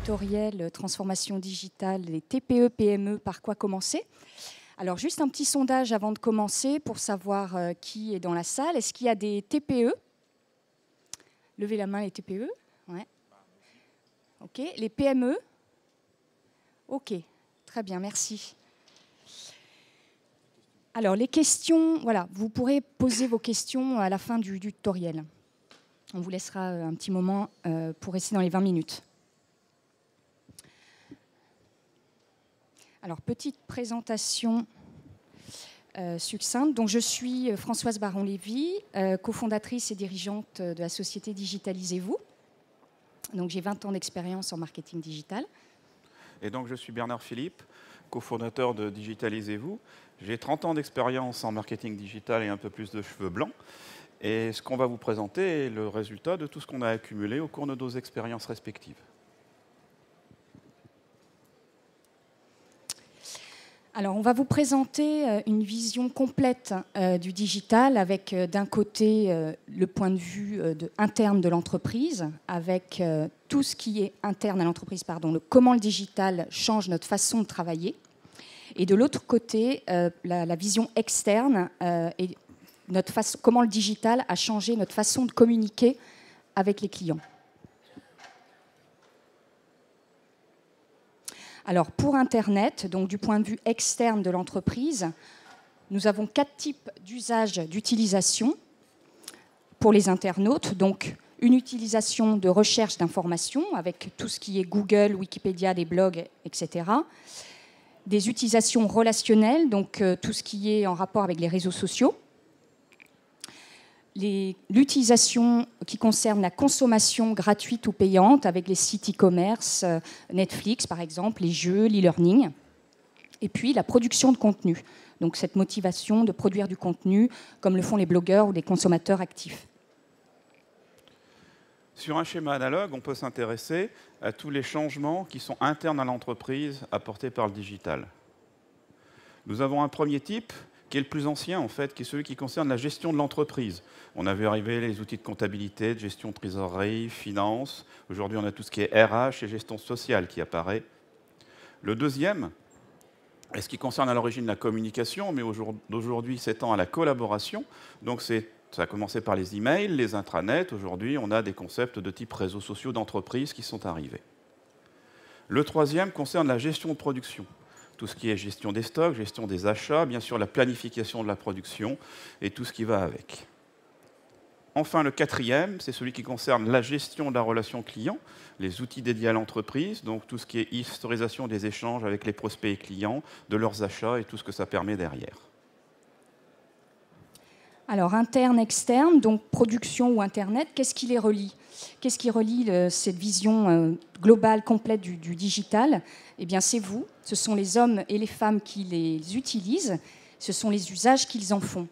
tutoriel transformation digitale des TPE-PME, par quoi commencer. Alors juste un petit sondage avant de commencer pour savoir qui est dans la salle. Est-ce qu'il y a des TPE? Levez la main les TPE. Ouais. Ok. Les PME? Ok. Très bien, merci. Alors les questions, voilà, vous pourrez poser vos questions à la fin du tutoriel. On vous laissera un petit moment pour rester dans les 20 minutes. Alors, petite présentation succincte. Donc, je suis Françoise Baron-Lévy, cofondatrice et dirigeante de la société Digitalisez-vous. Donc, j'ai 20 ans d'expérience en marketing digital. Et donc, je suis Bernard Philippe, cofondateur de Digitalisez-vous. J'ai 30 ans d'expérience en marketing digital et un peu plus de cheveux blancs. Et ce qu'on va vous présenter est le résultat de tout ce qu'on a accumulé au cours de nos expériences respectives. Alors, on va vous présenter une vision complète du digital avec d'un côté le point de vue interne de l'entreprise, avec tout ce qui est interne à l'entreprise, comment le digital change notre façon de travailler. Et de l'autre côté, la vision externe et comment le digital a changé notre façon de communiquer avec les clients. Alors, pour Internet, donc du point de vue externe de l'entreprise, nous avons 4 types d'usages d'utilisation pour les internautes. Donc, une utilisation de recherche d'informations avec tout ce qui est Google, Wikipédia, des blogs, etc. Des utilisations relationnelles, donc tout ce qui est en rapport avec les réseaux sociaux. L'utilisation qui concerne la consommation gratuite ou payante avec les sites e-commerce, Netflix par exemple, les jeux, l'e-learning. Et puis la production de contenu, donc cette motivation de produire du contenu comme le font les blogueurs ou les consommateurs actifs. Sur un schéma analogue, on peut s'intéresser à tous les changements qui sont internes à l'entreprise apportés par le digital. Nous avons un premier type qui est le plus ancien, en fait, qui est celui qui concerne la gestion de l'entreprise. On a vu arriver les outils de comptabilité, de gestion de trésorerie, finance. Aujourd'hui, on a tout ce qui est RH et gestion sociale qui apparaît. Le deuxième est ce qui concerne à l'origine la communication, mais aujourd'hui s'étend à la collaboration. Donc, ça a commencé par les emails, les intranets. Aujourd'hui, on a des concepts de type réseaux sociaux d'entreprise qui sont arrivés. Le troisième concerne la gestion de production. Tout ce qui est gestion des stocks, gestion des achats, bien sûr la planification de la production et tout ce qui va avec. Enfin, le quatrième, c'est celui qui concerne la gestion de la relation client, les outils dédiés à l'entreprise, donc tout ce qui est historisation des échanges avec les prospects et clients, de leurs achats et tout ce que ça permet derrière. Alors, interne, externe, donc production ou Internet, qu'est-ce qui les relie? Qu'est-ce qui relie cette vision globale, complète du digital? Eh bien, c'est vous, ce sont les hommes et les femmes qui les utilisent, ce sont les usages qu'ils en font.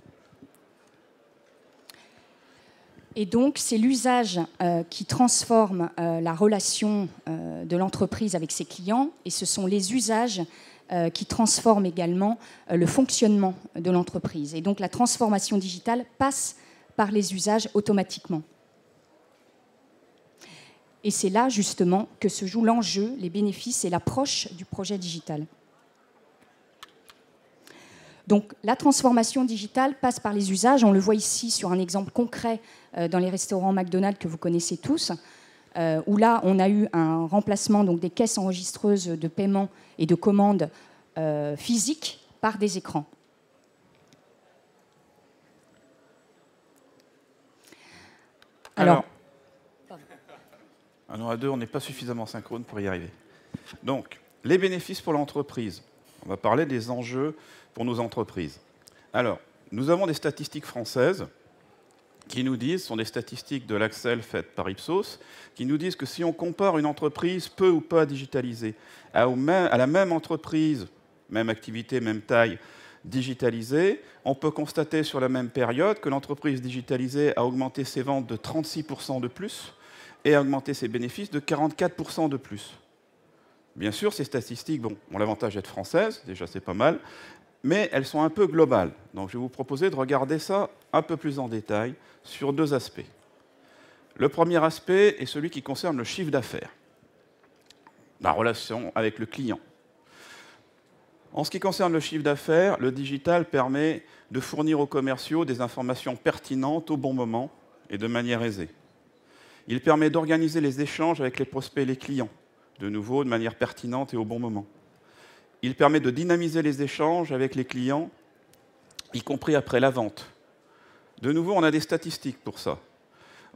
Et donc, c'est l'usage qui transforme la relation de l'entreprise avec ses clients, et ce sont les usages qui transforment également le fonctionnement de l'entreprise. Et donc, la transformation digitale passe par les usages automatiquement. Et c'est là, justement, que se joue l'enjeu, les bénéfices et l'approche du projet digital. Donc, la transformation digitale passe par les usages. On le voit ici sur un exemple concret dans les restaurants McDonald's que vous connaissez tous, où là, on a eu un remplacement donc, des caisses enregistreuses de paiement et de commandes physiques par des écrans. Alors, à deux, on n'est pas suffisamment synchrone pour y arriver. Donc, les bénéfices pour l'entreprise. On va parler des enjeux pour nos entreprises. Alors, nous avons des statistiques françaises qui nous disent, ce sont des statistiques de l'Axel faites par Ipsos, qui nous disent que si on compare une entreprise peu ou pas digitalisée à la même entreprise, même activité, même taille, digitalisée, on peut constater sur la même période que l'entreprise digitalisée a augmenté ses ventes de 36% de plus et a augmenté ses bénéfices de 44% de plus. Bien sûr, ces statistiques ont l'avantage d'être françaises, déjà c'est pas mal, mais elles sont un peu globales. Donc je vais vous proposer de regarder ça un peu plus en détail sur deux aspects. Le premier aspect est celui qui concerne le chiffre d'affaires. la relation avec le client. En ce qui concerne le chiffre d'affaires, le digital permet de fournir aux commerciaux des informations pertinentes au bon moment et de manière aisée. Il permet d'organiser les échanges avec les prospects et les clients, de nouveau de manière pertinente et au bon moment. Il permet de dynamiser les échanges avec les clients, y compris après la vente. De nouveau, on a des statistiques pour ça.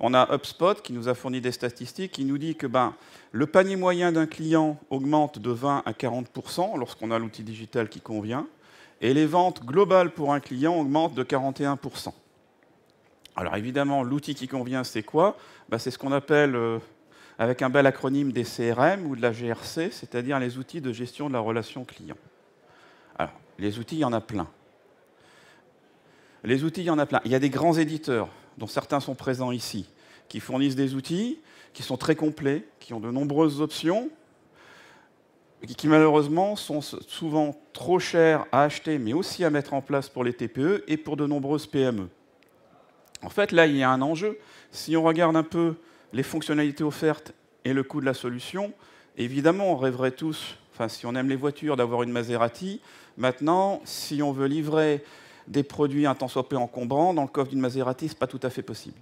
On a HubSpot qui nous a fourni des statistiques qui nous dit que le panier moyen d'un client augmente de 20 à 40% lorsqu'on a l'outil digital qui convient, et les ventes globales pour un client augmentent de 41%. Alors évidemment, l'outil qui convient, c'est quoi? C'est ce qu'on appelle, avec un bel acronyme, des CRM ou de la GRC, c'est-à-dire les outils de gestion de la relation client. Alors, les outils, il y en a plein. Les outils, il y en a plein. Il y a des grands éditeurs, dont certains sont présents ici, qui fournissent des outils qui sont très complets, qui ont de nombreuses options, qui malheureusement sont souvent trop chers à acheter, mais aussi à mettre en place pour les TPE et pour de nombreuses PME. En fait, là, il y a un enjeu. Si on regarde un peu les fonctionnalités offertes et le coût de la solution, évidemment, on rêverait tous, si on aime les voitures, d'avoir une Maserati. Maintenant, si on veut livrer des produits un tant soit peu encombrants, dans le coffre d'une Maserati, ce n'est pas tout à fait possible.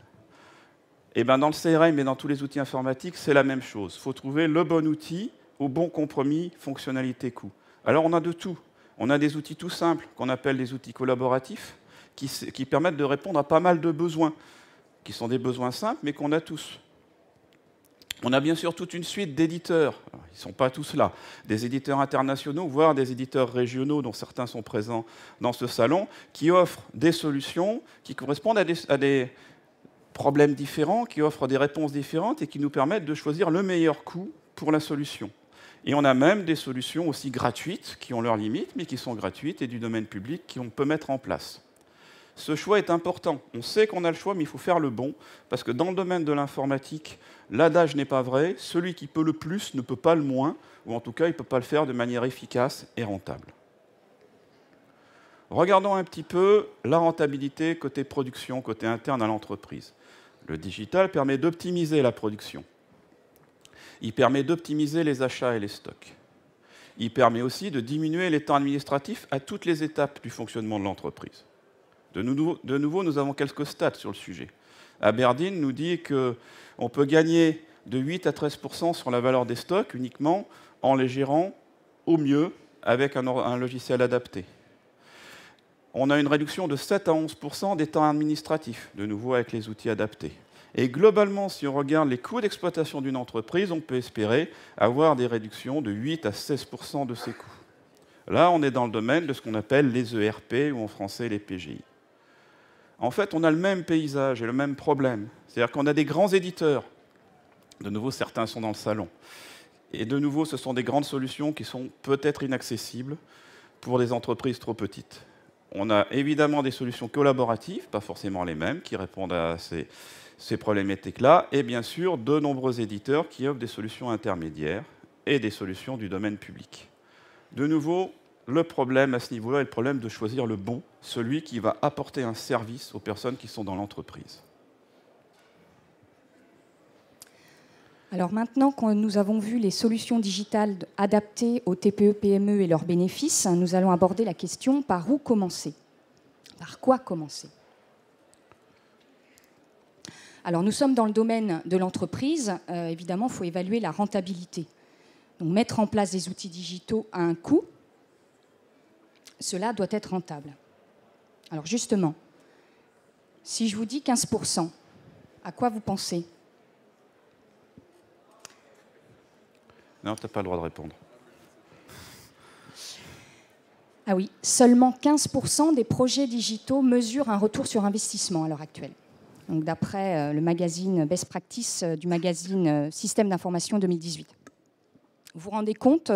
Et dans le CRM et dans tous les outils informatiques, c'est la même chose. Il faut trouver le bon outil au bon compromis fonctionnalité-coût. Alors on a de tout. On a des outils tout simples qu'on appelle des outils collaboratifs qui permettent de répondre à pas mal de besoins, qui sont des besoins simples mais qu'on a tous. On a bien sûr toute une suite d'éditeurs, ils ne sont pas tous là, des éditeurs internationaux, voire des éditeurs régionaux, dont certains sont présents dans ce salon, qui offrent des solutions qui correspondent à des problèmes différents, qui offrent des réponses différentes et qui nous permettent de choisir le meilleur coût pour la solution. Et on a même des solutions aussi gratuites, qui ont leurs limites, mais qui sont gratuites et du domaine public qu'on peut mettre en place. Ce choix est important. On sait qu'on a le choix, mais il faut faire le bon, parce que dans le domaine de l'informatique, l'adage n'est pas vrai. Celui qui peut le plus ne peut pas le moins, ou en tout cas, il ne peut pas le faire de manière efficace et rentable. Regardons un petit peu la rentabilité côté production, côté interne à l'entreprise. Le digital permet d'optimiser la production. Il permet d'optimiser les achats et les stocks. Il permet aussi de diminuer les temps administratifs à toutes les étapes du fonctionnement de l'entreprise. De nouveau, nous avons quelques stats sur le sujet. Aberdeen nous dit qu'on peut gagner de 8 à 13% sur la valeur des stocks uniquement en les gérant au mieux avec un logiciel adapté. On a une réduction de 7 à 11% des temps administratifs, de nouveau avec les outils adaptés. Et globalement, si on regarde les coûts d'exploitation d'une entreprise, on peut espérer avoir des réductions de 8 à 16% de ces coûts. Là, on est dans le domaine de ce qu'on appelle les ERP, ou en français les PGI. En fait, on a le même paysage et le même problème. C'est-à-dire qu'on a des grands éditeurs. De nouveau, certains sont dans le salon. Et de nouveau, ce sont des grandes solutions qui sont peut-être inaccessibles pour des entreprises trop petites. On a évidemment des solutions collaboratives, pas forcément les mêmes, qui répondent à ces problématiques-là, et bien sûr, de nombreux éditeurs qui offrent des solutions intermédiaires et des solutions du domaine public. De nouveau, le problème à ce niveau-là est le problème de choisir le bon, celui qui va apporter un service aux personnes qui sont dans l'entreprise. Alors maintenant que nous avons vu les solutions digitales adaptées aux TPE-PME et leurs bénéfices, nous allons aborder la question par où commencer? Par quoi commencer? Alors nous sommes dans le domaine de l'entreprise. Évidemment, il faut évaluer la rentabilité. Donc mettre en place des outils digitaux à un coût, cela doit être rentable. Alors justement, si je vous dis 15%, à quoi vous pensez? Non, tu n'as pas le droit de répondre. Ah oui, seulement 15% des projets digitaux mesurent un retour sur investissement à l'heure actuelle. Donc d'après le magazine Best Practice du magazine Système d'information 2018. Vous vous rendez compte,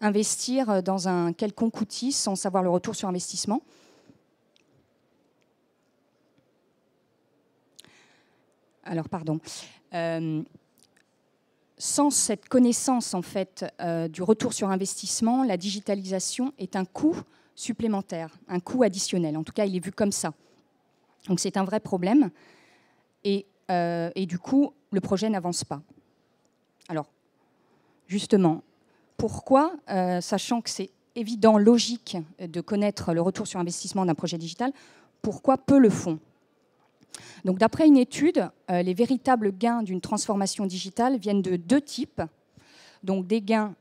investir dans un quelconque outil sans savoir le retour sur investissement? Alors, pardon. Sans cette connaissance, en fait, du retour sur investissement, la digitalisation est un coût supplémentaire, un coût additionnel. En tout cas, il est vu comme ça. Donc, c'est un vrai problème. Et du coup, le projet n'avance pas. Alors, justement, Pourquoi sachant que c'est évident, logique de connaître le retour sur investissement d'un projet digital, pourquoi peu le font? Donc, d'après une étude, les véritables gains d'une transformation digitale viennent de deux types. Donc, des gains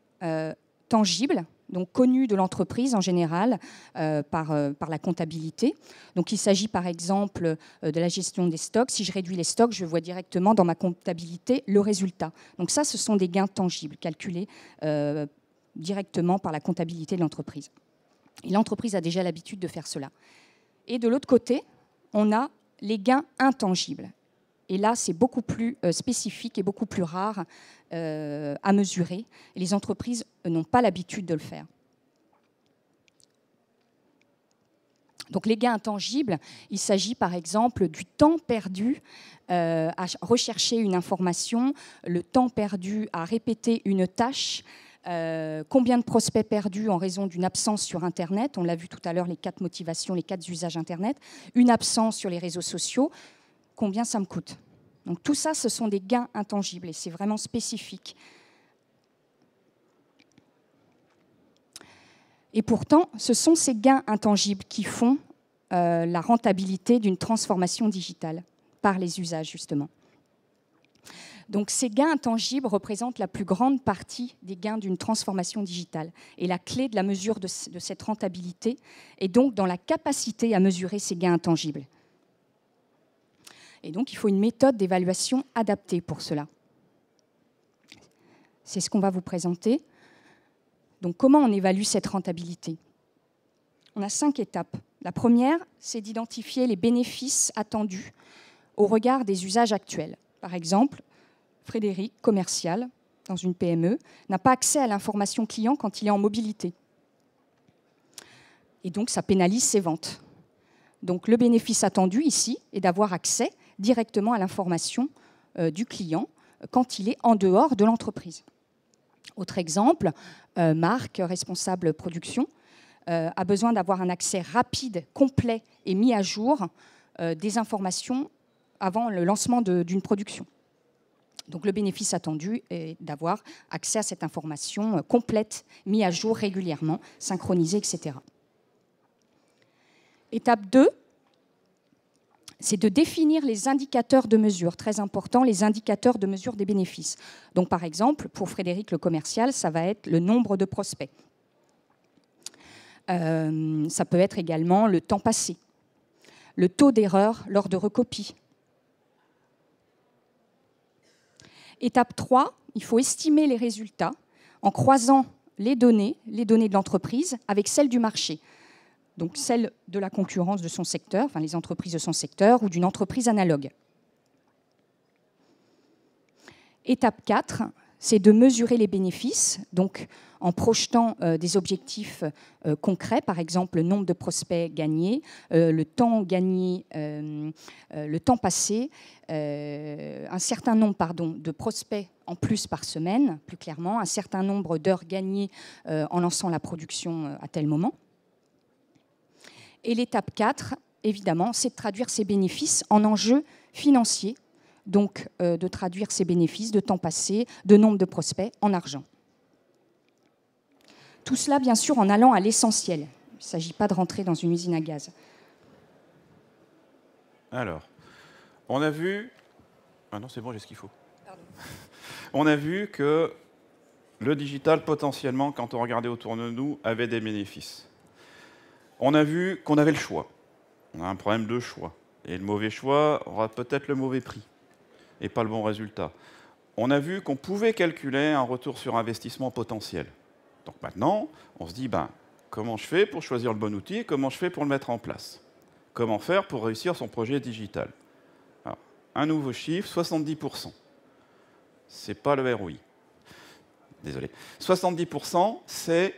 tangibles, donc connus de l'entreprise en général par la comptabilité. Donc, il s'agit par exemple de la gestion des stocks. Si je réduis les stocks, je vois directement dans ma comptabilité le résultat. Donc ça, ce sont des gains tangibles calculés directement par la comptabilité de l'entreprise. Et l'entreprise a déjà l'habitude de faire cela. Et de l'autre côté, on a les gains intangibles. Et là, c'est beaucoup plus spécifique et beaucoup plus rare à mesurer. Et les entreprises n'ont pas l'habitude de le faire. Donc les gains intangibles, il s'agit par exemple du temps perdu à rechercher une information, le temps perdu à répéter une tâche, combien de prospects perdus en raison d'une absence sur Internet. On l'a vu tout à l'heure, les 4 motivations, les 4 usages Internet. Une absence sur les réseaux sociaux. Combien ça me coûte? Donc tout ça, ce sont des gains intangibles et c'est vraiment spécifique. Et pourtant, ce sont ces gains intangibles qui font la rentabilité d'une transformation digitale par les usages, justement. Donc ces gains intangibles représentent la plus grande partie des gains d'une transformation digitale. Et la clé de la mesure de cette rentabilité est donc dans la capacité à mesurer ces gains intangibles. Et donc, il faut une méthode d'évaluation adaptée pour cela. C'est ce qu'on va vous présenter. Donc, comment on évalue cette rentabilité? On a 5 étapes. La première, c'est d'identifier les bénéfices attendus au regard des usages actuels. Par exemple, Frédéric, commercial, dans une PME, n'a pas accès à l'information client quand il est en mobilité. Et donc, ça pénalise ses ventes. Donc, le bénéfice attendu ici est d'avoir accès directement à l'information du client quand il est en dehors de l'entreprise. Autre exemple, Marc, responsable production, a besoin d'avoir un accès rapide, complet et mis à jour des informations avant le lancement d'une production. Donc le bénéfice attendu est d'avoir accès à cette information complète, mise à jour régulièrement, synchronisée, etc. Étape 2, c'est de définir les indicateurs de mesure, très important, les indicateurs de mesure des bénéfices. Donc, par exemple, pour Frédéric le commercial, ça va être le nombre de prospects. Ça peut être également le temps passé, le taux d'erreur lors de recopies. Étape 3, il faut estimer les résultats en croisant les données de l'entreprise avec celles du marché. Donc celle de la concurrence de son secteur, enfin les entreprises de son secteur ou d'une entreprise analogue. Étape 4, c'est de mesurer les bénéfices, donc en projetant des objectifs concrets, par exemple le nombre de prospects gagnés, le temps gagné, le temps passé, un certain nombre de prospects en plus par semaine, plus clairement, un certain nombre d'heures gagnées en lançant la production à tel moment. Et l'étape 4, évidemment, c'est de traduire ces bénéfices en enjeux financiers, donc de traduire ces bénéfices de temps passé, de nombre de prospects en argent. Tout cela, bien sûr, en allant à l'essentiel. Il ne s'agit pas de rentrer dans une usine à gaz. Alors, on a vu... Ah non, c'est bon, j'ai ce qu'il faut. Pardon. On a vu que le digital, potentiellement, quand on regardait autour de nous, avait des bénéfices. On a vu qu'on avait le choix. On a un problème de choix. Et le mauvais choix aura peut-être le mauvais prix et pas le bon résultat. On a vu qu'on pouvait calculer un retour sur investissement potentiel. Donc maintenant, on se dit, comment je fais pour choisir le bon outil et comment je fais pour le mettre en place? Comment faire pour réussir son projet digital? Alors, un nouveau chiffre, 70%. Ce n'est pas le ROI. Désolé. 70%, c'est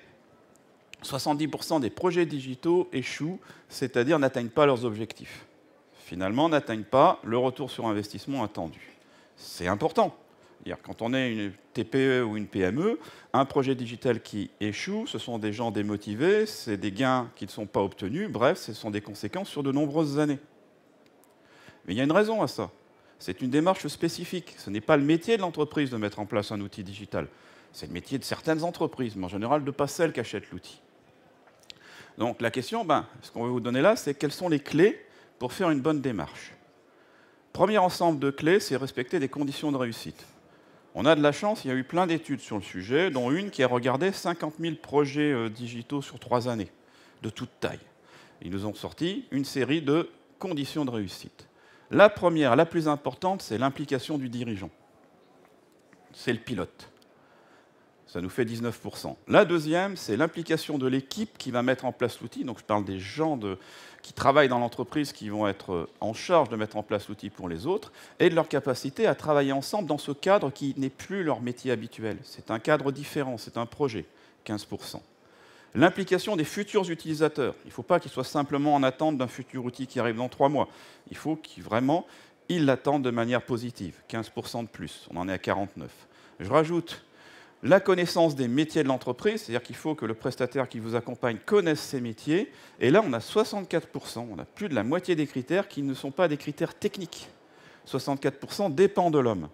70% des projets digitaux échouent, c'est-à-dire n'atteignent pas leurs objectifs. Finalement, n'atteignent pas le retour sur investissement attendu. C'est important. Quand on est une TPE ou une PME, un projet digital qui échoue, ce sont des gens démotivés, c'est des gains qui ne sont pas obtenus, bref, ce sont des conséquences sur de nombreuses années. Mais il y a une raison à ça. C'est une démarche spécifique. Ce n'est pas le métier de l'entreprise de mettre en place un outil digital. C'est le métier de certaines entreprises, mais en général de pas celles qui achètent l'outil. Donc la question, ce qu'on va vous donner là, c'est quelles sont les clés pour faire une bonne démarche. Premier ensemble de clés, c'est respecter des conditions de réussite. On a de la chance, il y a eu plein d'études sur le sujet, dont une qui a regardé 50 000 projets digitaux sur 3 années, de toute taille. Ils nous ont sorti une série de conditions de réussite. La première, la plus importante, c'est l'implication du dirigeant. C'est le pilote. Ça nous fait 19%. La deuxième, c'est l'implication de l'équipe qui va mettre en place l'outil. Donc je parle des gens qui travaillent dans l'entreprise, qui vont être en charge de mettre en place l'outil pour les autres, et de leur capacité à travailler ensemble dans ce cadre qui n'est plus leur métier habituel. C'est un cadre différent, c'est un projet, 15%. L'implication des futurs utilisateurs. Il ne faut pas qu'ils soient simplement en attente d'un futur outil qui arrive dans 3 mois. Il faut qu'ils vraiment l'attendent de manière positive, 15% de plus. On en est à 49%. Je rajoute la connaissance des métiers de l'entreprise, c'est-à-dire qu'il faut que le prestataire qui vous accompagne connaisse ses métiers. Et là, on a 64%, on a plus de la moitié des critères qui ne sont pas des critères techniques. 64% dépend de l'homme.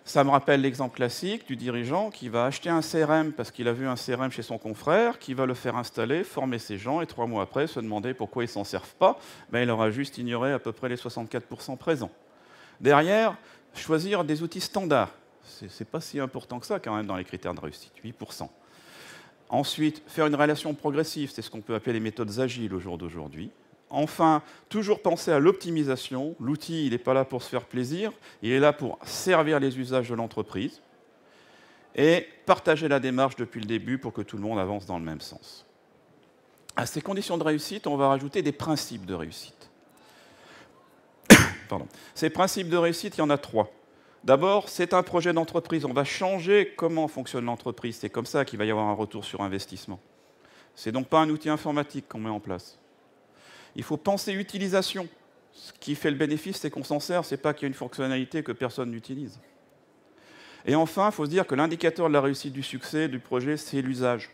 Ça me rappelle l'exemple classique du dirigeant qui va acheter un CRM parce qu'il a vu un CRM chez son confrère, qui va le faire installer, former ses gens, et 3 mois après, se demander pourquoi ils ne s'en servent pas. Il aura juste ignoré à peu près les 64% présents. Derrière, choisir des outils standards. Ce n'est pas si important que ça quand même dans les critères de réussite, 8%. Ensuite, faire une relation progressive, c'est ce qu'on peut appeler les méthodes agiles au jour d'aujourd'hui. Enfin, toujours penser à l'optimisation. L'outil, il n'est pas là pour se faire plaisir, il est là pour servir les usages de l'entreprise. Et partager la démarche depuis le début pour que tout le monde avance dans le même sens. À ces conditions de réussite, on va rajouter des principes de réussite. Pardon. Ces principes de réussite, il y en a 3. D'abord, c'est un projet d'entreprise. On va changer comment fonctionne l'entreprise. C'est comme ça qu'il va y avoir un retour sur investissement. Ce n'est donc pas un outil informatique qu'on met en place. Il faut penser utilisation. Ce qui fait le bénéfice, c'est qu'on s'en sert. Ce n'est pas qu'il y a une fonctionnalité que personne n'utilise. Et enfin, il faut se dire que l'indicateur de la réussite du succès du projet, c'est l'usage.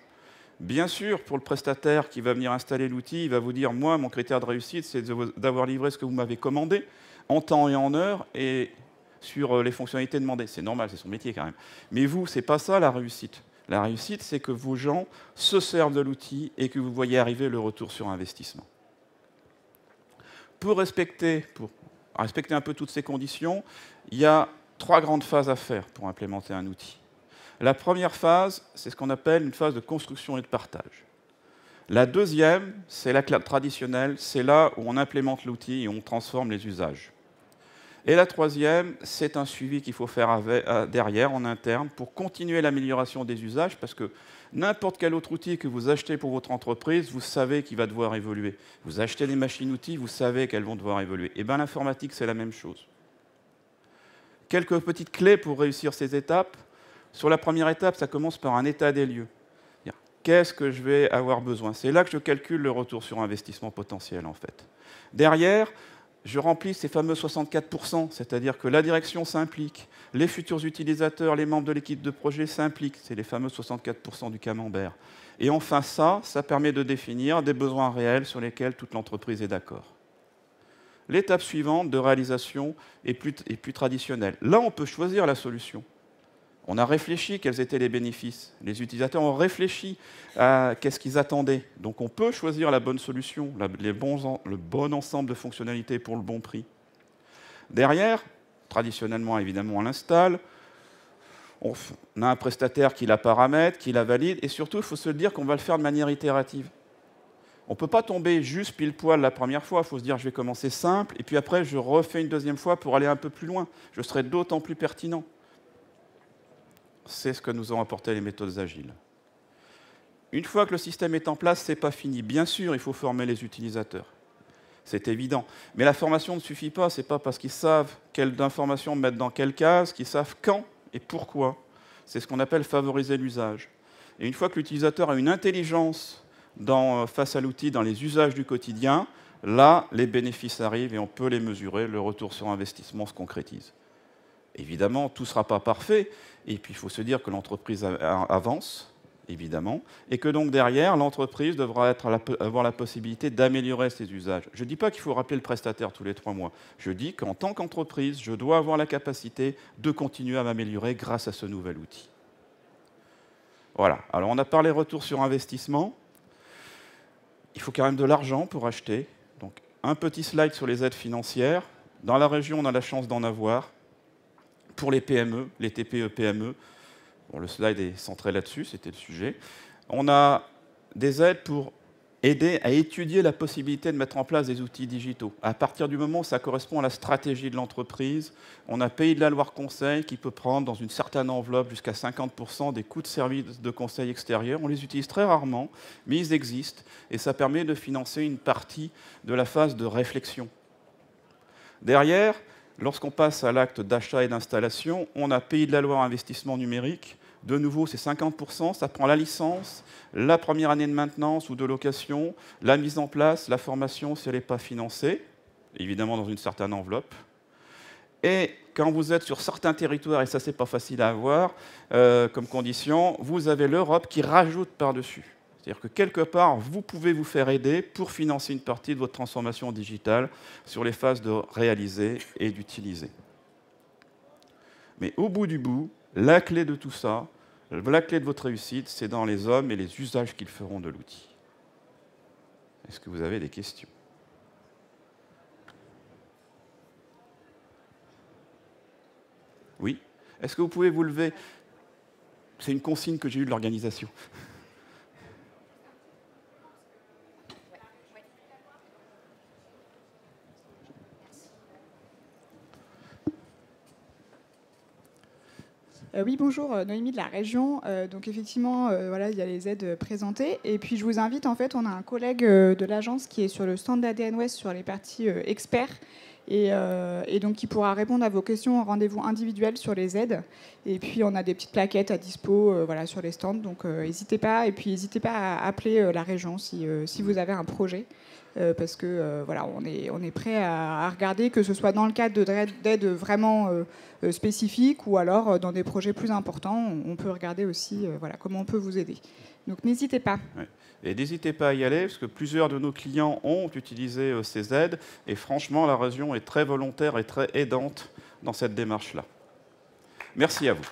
Bien sûr, pour le prestataire qui va venir installer l'outil, il va vous dire « Moi, mon critère de réussite, c'est d'avoir livré ce que vous m'avez commandé, en temps et en heure, et sur les fonctionnalités demandées. » C'est normal, c'est son métier quand même. Mais vous, ce n'est pas ça la réussite. La réussite, c'est que vos gens se servent de l'outil et que vous voyez arriver le retour sur investissement. Pour respecter un peu toutes ces conditions, il y a 3 grandes phases à faire pour implémenter un outil. La première phase, c'est ce qu'on appelle une phase de construction et de partage. La deuxième, c'est la traditionnelle, c'est là où on implémente l'outil et on transforme les usages. Et la troisième, c'est un suivi qu'il faut faire derrière, en interne, pour continuer l'amélioration des usages, parce que n'importe quel autre outil que vous achetez pour votre entreprise, vous savez qu'il va devoir évoluer. Vous achetez des machines-outils, vous savez qu'elles vont devoir évoluer. Et bien l'informatique, c'est la même chose. Quelques petites clés pour réussir ces étapes. Sur la première étape, ça commence par un état des lieux. Qu'est-ce que je vais avoir besoin? C'est là que je calcule le retour sur investissement potentiel, en fait. Derrière, je remplis ces fameux 64%, c'est-à-dire que la direction s'implique, les futurs utilisateurs, les membres de l'équipe de projet s'impliquent, c'est les fameux 64% du camembert. Et enfin, ça permet de définir des besoins réels sur lesquels toute l'entreprise est d'accord. L'étape suivante de réalisation est plus traditionnelle. Là, on peut choisir la solution. On a réfléchi quels étaient les bénéfices. Les utilisateurs ont réfléchi à qu'est-ce qu'ils attendaient. Donc on peut choisir la bonne solution, le bon ensemble de fonctionnalités pour le bon prix. Derrière, traditionnellement, évidemment, on l'installe. On a un prestataire qui la paramètre, qui la valide. Et surtout, il faut se dire qu'on va le faire de manière itérative. On ne peut pas tomber juste pile poil la première fois. Il faut se dire, je vais commencer simple, et puis après, je refais une deuxième fois pour aller un peu plus loin. Je serai d'autant plus pertinent. C'est ce que nous ont apporté les méthodes agiles. Une fois que le système est en place, ce n'est pas fini. Bien sûr, il faut former les utilisateurs. C'est évident. Mais la formation ne suffit pas. Ce n'est pas parce qu'ils savent quelle information mettre dans quelle case, qu'ils savent quand et pourquoi. C'est ce qu'on appelle favoriser l'usage. Et une fois que l'utilisateur a une intelligence face à l'outil dans les usages du quotidien, là, les bénéfices arrivent et on peut les mesurer. Le retour sur investissement se concrétise. Évidemment, tout ne sera pas parfait. Et puis, il faut se dire que l'entreprise avance. évidemment, et que donc derrière, l'entreprise devra avoir la possibilité d'améliorer ses usages. Je ne dis pas qu'il faut rappeler le prestataire tous les 3 mois. Je dis qu'en tant qu'entreprise, je dois avoir la capacité de continuer à m'améliorer grâce à ce nouvel outil. Voilà. Alors, on a parlé retour sur investissement. Il faut quand même de l'argent pour acheter. Donc, un petit slide sur les aides financières. Dans la région, on a la chance d'en avoir. Pour les PME, les TPE-PME, bon, le slide est centré là-dessus, c'était le sujet. On a des aides pour aider à étudier la possibilité de mettre en place des outils digitaux. À partir du moment où ça correspond à la stratégie de l'entreprise, on a Pays de la Loire Conseil qui peut prendre dans une certaine enveloppe jusqu'à 50% des coûts de service de conseil extérieur. On les utilise très rarement, mais ils existent, et ça permet de financer une partie de la phase de réflexion. Derrière, lorsqu'on passe à l'acte d'achat et d'installation, on a Pays de la Loire Investissement Numérique. De nouveau, c'est 50%, ça prend la licence, la première année de maintenance ou de location, la mise en place, la formation si elle n'est pas financée, évidemment dans une certaine enveloppe. Et quand vous êtes sur certains territoires, et ça c'est pas facile à avoir comme condition, vous avez l'Europe qui rajoute par-dessus. C'est-à-dire que quelque part, vous pouvez vous faire aider pour financer une partie de votre transformation digitale sur les phases de réaliser et d'utiliser. Mais au bout du bout, la clé de tout ça, la clé de votre réussite, c'est dans les hommes et les usages qu'ils feront de l'outil. Est-ce que vous avez des questions? Oui? Est-ce que vous pouvez vous lever? C'est une consigne que j'ai eue de l'organisation. Oui, bonjour, Noémie de la région. Donc effectivement, voilà, il y a les aides présentées. Et puis je vous invite, en fait, on a un collègue de l'agence qui est sur le stand d'ADN Ouest sur les parties experts. Et donc qui pourra répondre à vos questions en rendez-vous individuel sur les aides. Et puis on a des petites plaquettes à dispo voilà, sur les stands. Donc n'hésitez pas. Et puis n'hésitez pas à appeler la région si vous avez un projet. Parce que voilà, on est prêt à regarder, que ce soit dans le cadre d'aides vraiment spécifiques ou alors dans des projets plus importants, on peut regarder aussi voilà, comment on peut vous aider. Donc n'hésitez pas. Ouais. Et n'hésitez pas à y aller, parce que plusieurs de nos clients ont utilisé ces aides, et franchement, la région est très volontaire et très aidante dans cette démarche-là. Merci à vous.